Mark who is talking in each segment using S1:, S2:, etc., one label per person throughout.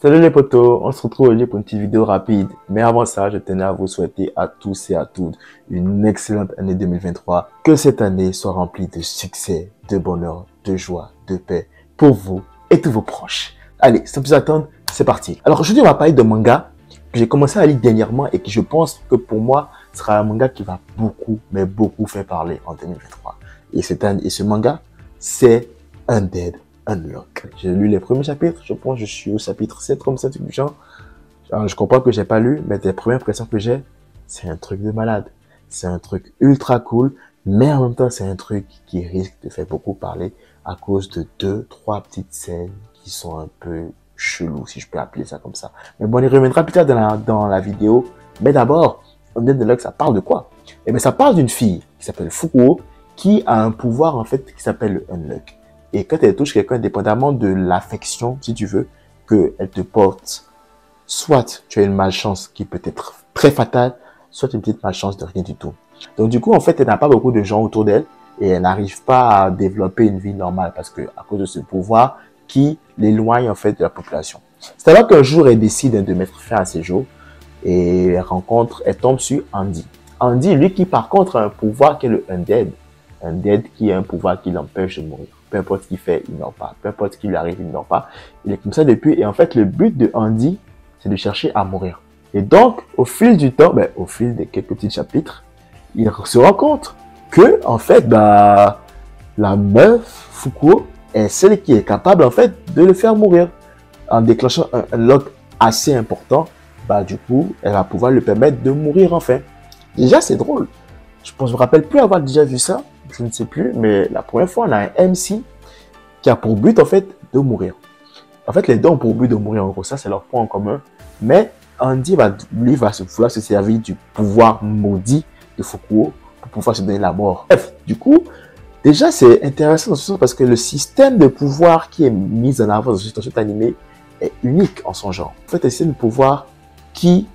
S1: Salut les potos, on se retrouve aujourd'hui pour une petite vidéo rapide. Mais avant ça, je tenais à vous souhaiter à tous et à toutes une excellente année 2023. Que cette année soit remplie de succès, de bonheur, de joie, de paix pour vous et tous vos proches. Allez, sans plus attendre, c'est parti. Alors aujourd'hui, on va parler de manga que j'ai commencé à lire dernièrement et que je pense que pour moi, sera un manga qui va beaucoup, mais beaucoup faire parler en 2023. Et ce manga, c'est Undead Unluck. J'ai lu les premiers chapitres, je pense que je suis au chapitre 7 comme ça, du genre. Je comprends que j'ai pas lu, mais les premières impressions que j'ai, c'est un truc de malade. C'est un truc ultra cool, mais en même temps, c'est un truc qui risque de faire beaucoup parler à cause de 2-3 petites scènes qui sont un peu chelous, si je peux appeler ça comme ça. Mais bon, on y reviendra plus tard dans la vidéo. Mais d'abord, Undead Unluck, ça parle de quoi? Eh bien, ça parle d'une fille qui s'appelle Fukuo, qui a un pouvoir, en fait, qui s'appelle le Unluck. Et quand elle touche quelqu'un, dépendamment de l'affection, si tu veux, qu'elle te porte, soit tu as une malchance qui peut être très fatale, soit une petite malchance de rien du tout. Donc du coup, en fait, elle n'a pas beaucoup de gens autour d'elle et elle n'arrive pas à développer une vie normale parce que à cause de ce pouvoir qui l'éloigne en fait de la population. C'est alors qu'un jour, elle décide de mettre fin à ses jours et elle tombe sur Andy. Andy, lui qui par contre a un pouvoir qui est le Undead. Undead qui a un pouvoir qui l'empêche de mourir. Peu importe ce qu'il fait, il ne meurt pas. Peu importe ce qui lui arrive, il ne meurt pas. Il est comme ça depuis. Et en fait, le but de Andy, c'est de chercher à mourir. Et donc, au fil du temps, au fil des quelques petits chapitres, il se rend compte que, en fait, la meuf, Fukuo, est celle qui est capable, en fait, de le faire mourir. En déclenchant un lock assez important, du coup, elle va pouvoir lui permettre de mourir enfin. Déjà, c'est drôle. Je me rappelle plus avoir déjà vu ça. Je ne sais plus, mais la première fois, on a un MC qui a pour but, en fait, de mourir. En fait, les deux ont pour but de mourir, en gros, ça, c'est leur point en commun. Mais Andy va vouloir se servir du pouvoir maudit de Fukuo pour pouvoir se donner la mort. Bref, du coup, déjà, c'est intéressant dans ce sens parce que le système de pouvoir qui est mis en avant dans cet animé est unique en son genre. En fait, c'est un système de pouvoir qui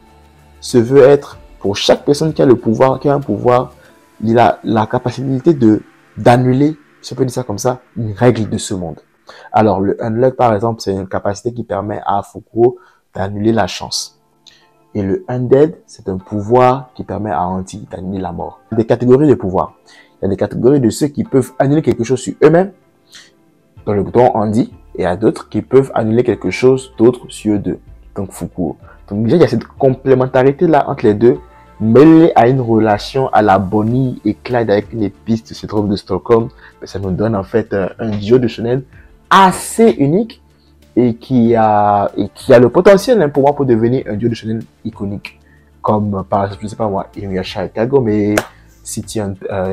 S1: se veut être, pour chaque personne qui a le pouvoir, qui a un pouvoir, il a la capacité d'annuler, si on peut dire ça comme ça, une règle de ce monde. Alors, le Unluck, par exemple, c'est une capacité qui permet à Fukuo d'annuler la chance. Et le Undead, c'est un pouvoir qui permet à Andy d'annuler la mort. Il y a des catégories de pouvoirs. Il y a des catégories de ceux qui peuvent annuler quelque chose sur eux-mêmes, dans le bouton Andy, et il y a d'autres qui peuvent annuler quelque chose d'autre sur eux deux, donc Fukuo. Donc déjà, il y a cette complémentarité-là entre les deux, mêlé à une relation à la Bonnie et Clyde avec une épice de syndrome de Stockholm, ça nous donne en fait un duo de shonen assez unique et qui a le potentiel pour moi pour devenir un duo de shonen iconique. Comme par exemple, je sais pas moi, Inuyasha et Kagome, City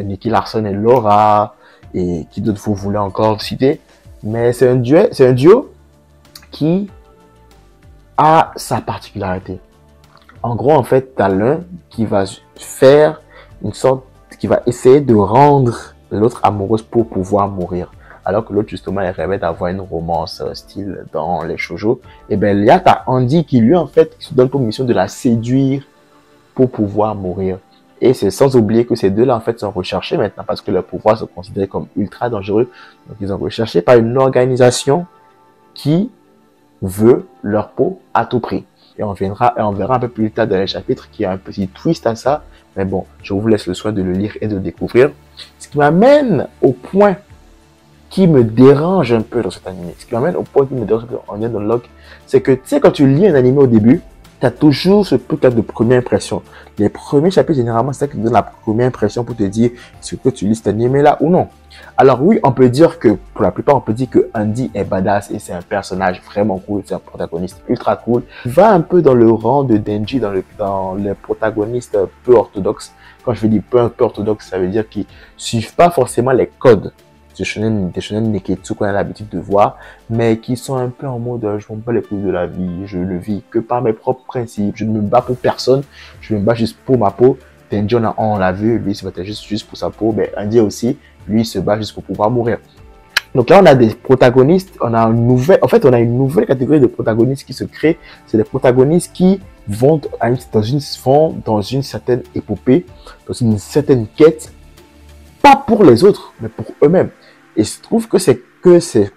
S1: Nicky Larson et Laura, et qui d'autres vous voulez encore citer. Mais c'est un duo qui a sa particularité. En gros, en fait, tu as l'un qui va faire une sorte, qui va essayer de rendre l'autre amoureuse pour pouvoir mourir. Alors que l'autre, justement, elle rêvait d'avoir une romance style dans les shoujo. Et bien, là, tu as Andy qui, lui, en fait, se donne pour mission de la séduire pour pouvoir mourir. Et c'est sans oublier que ces deux-là, en fait, sont recherchés maintenant parce que leur pouvoir se considère comme ultra dangereux. Donc, ils sont recherchés par une organisation qui veut leur peau à tout prix. Et on verra un peu plus tard dans les chapitres qu'il y a un petit twist à ça. Mais bon, je vous laisse le soin de le lire et de le découvrir. Ce qui m'amène au point qui me dérange un peu dans cet animé. Ce qui m'amène au point qui me dérange un peu en Undead Unluck, c'est que tu sais, quand tu lis un animé au début, tu as toujours ce truc-là de première impression. Les premiers chapitres, généralement, c'est ça qui te donne la première impression pour te dire ce que tu lis cet animé-là ou non. Alors oui, on peut dire que, pour la plupart, on peut dire que Andy est badass et c'est un personnage vraiment cool, c'est un protagoniste ultra cool. Il va un peu dans le rang de Denji, dans les protagonistes peu orthodoxes. Quand je dis peu orthodoxes, ça veut dire qu'ils suivent pas forcément les codes des shonen neketsu qu'on a l'habitude de voir, mais qui sont un peu en mode je ne me bats les couilles de la vie, je le vis que par mes propres principes, je ne me bats pour personne, je me bats juste pour ma peau. Denji, on l'a vu, lui se battait juste pour sa peau, mais Andy aussi, lui se bat juste pour pouvoir mourir. Donc là, on a des protagonistes, on a une nouvelle catégorie de protagonistes qui se crée. C'est des protagonistes qui vont dans une certaine épopée, dans une certaine quête, pas pour les autres, mais pour eux-mêmes. Et je trouve que c'est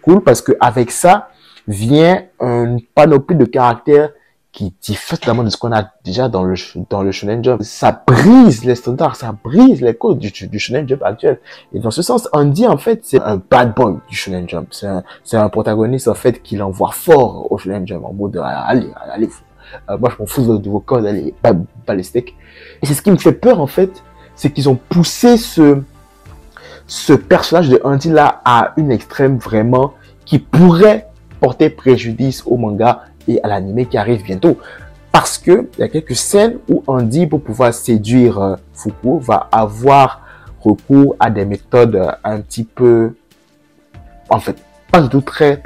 S1: cool parce qu'avec ça, vient une panoplie de caractères qui diffère totalement de ce qu'on a déjà dans le Shonen Jump. Ça brise les standards, ça brise les codes du Shonen Jump actuel. Et dans ce sens, Andy, en fait, c'est un bad boy du Shonen Jump. C'est un protagoniste, en fait, qui l'envoie fort au Shonen Jump, en mode, allez, moi, je m'en fous de vos codes, allez, balistique. Et c'est ce qui me fait peur, en fait, c'est qu'ils ont poussé ce personnage de Andy là à une extrême vraiment qui pourrait porter préjudice au manga et à l'anime qui arrive bientôt. Parce que il y a quelques scènes où Andy, pour pouvoir séduire Fuku, va avoir recours à des méthodes un petit peu, en fait, pas du tout très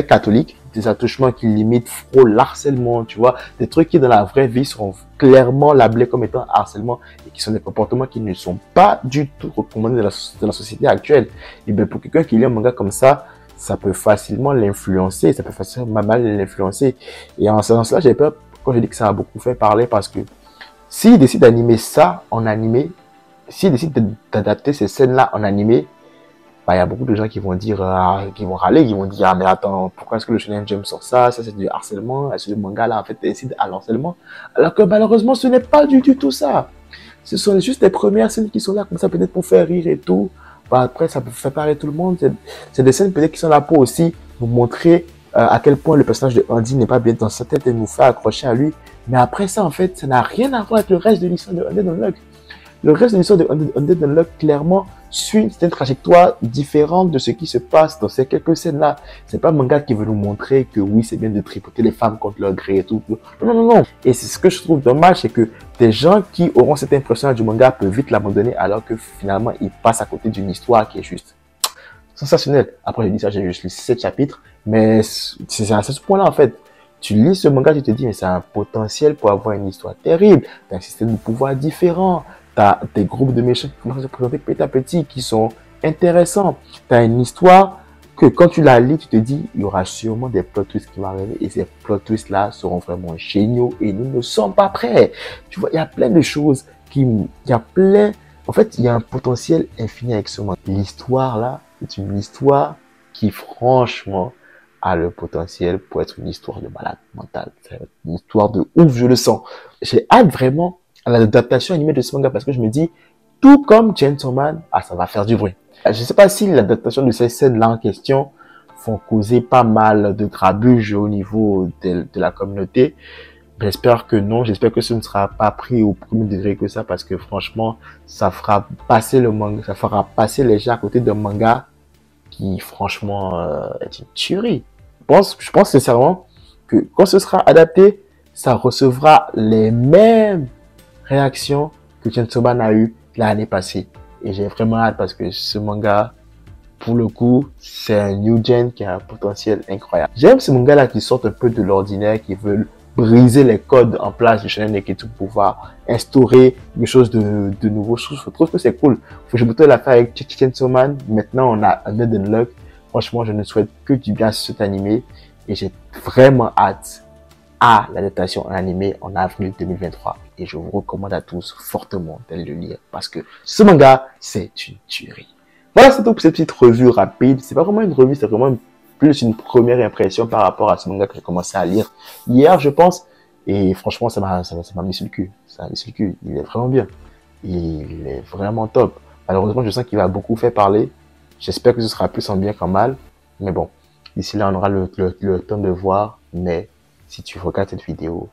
S1: catholiques, des attouchements qui limitent frôlent l'harcèlement, tu vois, des trucs qui dans la vraie vie seront clairement labelés comme étant harcèlement et qui sont des comportements qui ne sont pas du tout recommandés dans la société actuelle. Et bien pour quelqu'un qui lit un manga comme ça peut facilement l'influencer, ça peut facilement mal l'influencer. Et en ce sens-là, j'ai peur quand je dis que ça a beaucoup fait parler parce que s'il décide d'animer ça en animé, s'il décide d'adapter ces scènes-là en animé, bah, il y a beaucoup de gens qui vont dire, qui vont râler, qui vont dire, ah, mais attends, pourquoi est-ce que le Shonen Jump sort ça? Ça, c'est du harcèlement. Est-ce que le manga, là, en fait, décide à l'harcèlement? Alors que, malheureusement, ce n'est pas du tout ça. Ce sont juste les premières scènes qui sont là, comme ça, peut-être pour faire rire et tout. Bah, après, ça peut faire parler tout le monde. C'est des scènes, peut-être, qui sont là pour aussi vous montrer à quel point le personnage de Andy n'est pas bien dans sa tête et nous faire accrocher à lui. Mais après ça, en fait, ça n'a rien à voir avec le reste de l'histoire de Undead Unluck. Le reste de l'histoire de Undead Unluck, clairement, suit une trajectoire différente de ce qui se passe dans ces quelques scènes-là. C'est pas un manga qui veut nous montrer que oui, c'est bien de tripoter les femmes contre leur gré et tout. Non. Et c'est ce que je trouve dommage, c'est que des gens qui auront cette impression du manga peuvent vite l'abandonner alors que finalement, ils passent à côté d'une histoire qui est juste sensationnelle. Après, j'ai dit ça, j'ai juste lu 7 chapitres, mais c'est à ce point-là, en fait. Tu lis ce manga, tu te dis, mais c'est un potentiel pour avoir une histoire terrible. T'as un système de pouvoir différent. T'as des groupes de méchants qui commencent à se présenter petit à petit, qui sont intéressants. T'as une histoire que quand tu la lis, tu te dis, il y aura sûrement des plot twists qui vont arriver. Et ces plot twists-là seront vraiment géniaux et nous ne sommes pas prêts. Tu vois, il y a plein de choses en fait, il y a un potentiel infini avec ce manga. L'histoire là, c'est une histoire qui, franchement, a le potentiel pour être une histoire de malade mental. C'est une histoire de ouf, je le sens. J'ai hâte vraiment à l'adaptation animée de ce manga parce que je me dis, tout comme Chainsaw Man, ça va faire du bruit. Je ne sais pas si l'adaptation de ces scènes-là en question font causer pas mal de grabuge au niveau de la communauté. J'espère que non, j'espère que ce ne sera pas pris au premier degré que ça parce que franchement, ça fera passer le manga, ça fera passer les gens à côté d'un manga qui franchement est une tuerie. Je pense sincèrement que quand ce sera adapté, ça recevra les mêmes réaction que Chainsaw Man a eu l'année passée. Et j'ai vraiment hâte parce que ce manga, pour le coup, c'est un new gen qui a un potentiel incroyable. J'aime ces mangas-là qui sortent un peu de l'ordinaire, qui veulent briser les codes en place du shonen et qui tout pouvoir instaurer quelque chose de nouveau. Je trouve que c'est cool. Faut que je bouteille l'affaire avec Chainsaw Man. Maintenant, on a Undead Unluck. Franchement, je ne souhaite que du bien sur cet animé et j'ai vraiment hâte à l'adaptation en animé en avril 2023. Et je vous recommande à tous fortement d'aller le lire parce que ce manga, c'est une tuerie. Voilà, c'est tout pour cette petite revue rapide. C'est pas vraiment une revue, c'est vraiment plus une première impression par rapport à ce manga que j'ai commencé à lire hier, je pense. Et franchement, ça m'a mis sur le cul. Ça m'a mis sur le cul. Il est vraiment bien. Il est vraiment top. Malheureusement, je sens qu'il va beaucoup faire parler. J'espère que ce sera plus en bien qu'en mal. Mais bon, d'ici là, on aura le temps de voir. Mais si tu regardes cette vidéo,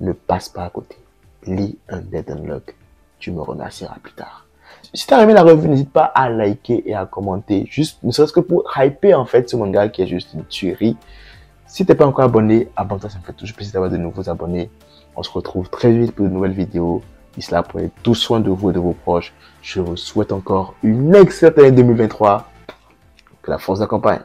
S1: ne passe pas à côté. Lis Undead Unluck. Tu me remercieras plus tard. Si tu as aimé la revue, n'hésite pas à liker et à commenter. Juste, ne serait-ce que pour hyper en fait ce manga qui est juste une tuerie. Si tu n'es pas encore abonné, abonne-toi, ça me fait toujours plaisir d'avoir de nouveaux abonnés. On se retrouve très vite pour de nouvelles vidéos. D'ici là, prenez tout soin de vous et de vos proches. Je vous souhaite encore une excellente année 2023. Que la force accompagne.